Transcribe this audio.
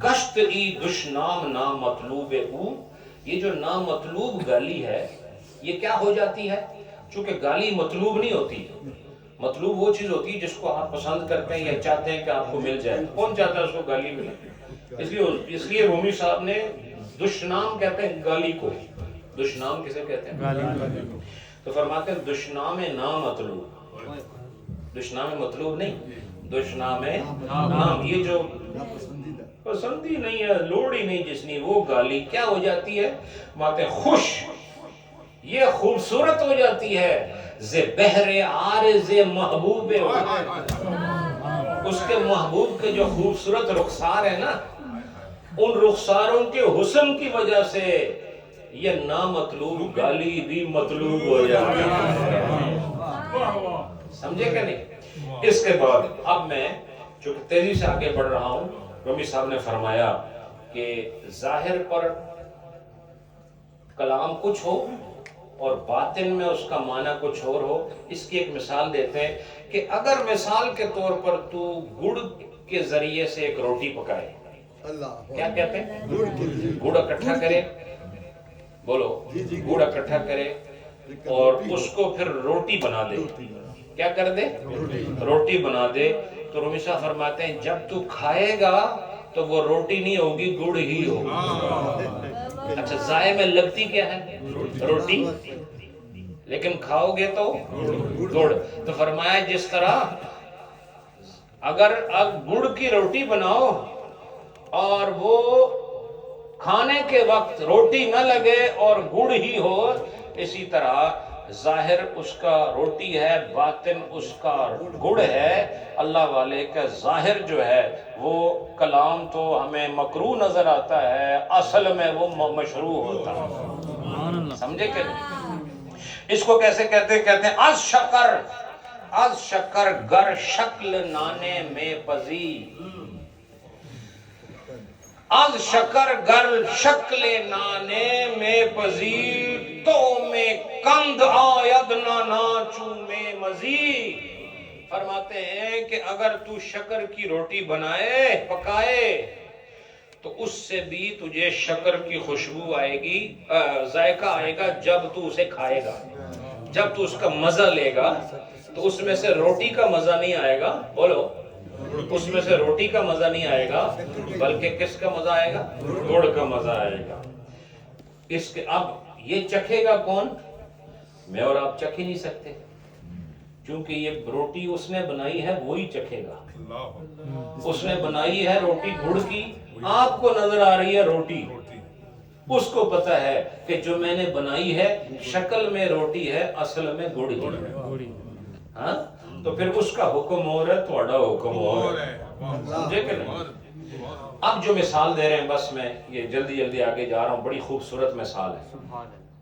گشت ای دشنام نامطلوب او، یہ جو نامطلوب گالی ہے یہ کیا ہو جاتی ہے؟ چونکہ گالی مطلوب نہیں ہوتی، مطلوب وہ چیز ہوتی ہے جس کو آپ پسند کرتے ہیں یا چاہتے ہیں کہ آپ کو مل جائے. کون چاہتا ہے اس کو گالی ملے؟ اس لیے رومی صاحب نے دشنام کہتے ہیں گالی کو. دشنام کسے کہتے ہیں؟ تو فرماتے ہیں دشنام نامطلوب، دشنام مطلوب نہیں، دشنام نام، یہ جو پسندی نہیں ہے، لوڑ ہی نہیں جس نے، وہ گالی کیا ہو جاتی ہے؟ ماتے خوش، یہ خوبصورت ہو جاتی ہے زِ بہر عارض محبوب، اس کے محبوب کے جو خوبصورت رخسار ہے نا، ان رخساروں کے حسن کی وجہ سے یہ نامطلوب گالی بھی مطلوب ہو جاتی ہے. سمجھے کہ نہیں؟ اس کے بعد اب میں چونکہ تیزی سے آگے بڑھ رہا ہوں، رمی صاحب نے فرمایا کہ ظاہر پر کلام کچھ ہو اور باطن میں اس کا معنی کچھ اور ہو. اس کی ایک مثال دیتے ہیں کہ اگر مثال کے طور پر تو گڑ کے ذریعے سے ایک روٹی پکائے، کیا کہتے ہیں؟ گڑ اکٹھا کرے، بولو، گڑ اکٹھا کرے اور اس کو پھر روٹی بنا دے. کیا کر دے؟ روٹی بنا دے. تو رومی صاحب فرماتے ہیں جب تو کھائے گا تو وہ روٹی نہیں ہوگی، گڑ ہی ہوگی. اچھا، ذائقے میں لگتی کیا ہے؟ روٹی، لیکن کھاؤ گے تو گڑ. تو فرمایا جس طرح اگر گڑ کی روٹی بناؤ اور وہ کھانے کے وقت روٹی نہ لگے اور گڑ ہی ہو، اسی طرح ظاہر اس کا روٹی ہے، باطن اس کا گڑ ہے. اللہ والے کا ظاہر جو ہے وہ کلام تو ہمیں مکروہ نظر آتا ہے، اصل میں وہ مشروع ہوتا ہے. سمجھے کہ اس کو کیسے کہتے ہیں؟ از شکر گر شکل نانے میں پزی، از شکر گر شکل نانے میں پزی، تو میں کند آید نانا چومے مزی. فرماتے ہیں کہ اگر تو شکر کی روٹی بنائے، پکائے، تو اس سے بھی تجھے شکر کی خوشبو آئے گی، ذائقہ آئے گا جب تو اسے کھائے گا. جب تو اس کا مزہ لے گا تو اس میں سے روٹی کا مزہ نہیں آئے گا، بولو، اس میں سے روٹی کا مزہ نہیں آئے گا، بلکہ کس کا مزہ آئے گا؟ گڑ کا مزہ آئے گا. اس کے اب یہ چکھے گا کون؟ میں اور آپ چکھ ہی نہیں سکتے، کیونکہ یہ روٹی اس نے بنائی ہے وہی چکھے گا. اس نے بنائی ہے روٹی گڑ کی، آپ کو نظر آ رہی ہے روٹی، اس کو پتا ہے کہ جو میں نے بنائی ہے شکل میں روٹی ہے، اصل میں گڑ ہی ہے. ہاں، تو پھر اس کا حکم اور ہے، تھوڑا حکم اور ہے. سمجھے کہ نہیں؟ اب جو مثال دے رہے ہیں، بس میں یہ جلدی آگے جا رہا ہوں، بڑی خوبصورت مثال ہے.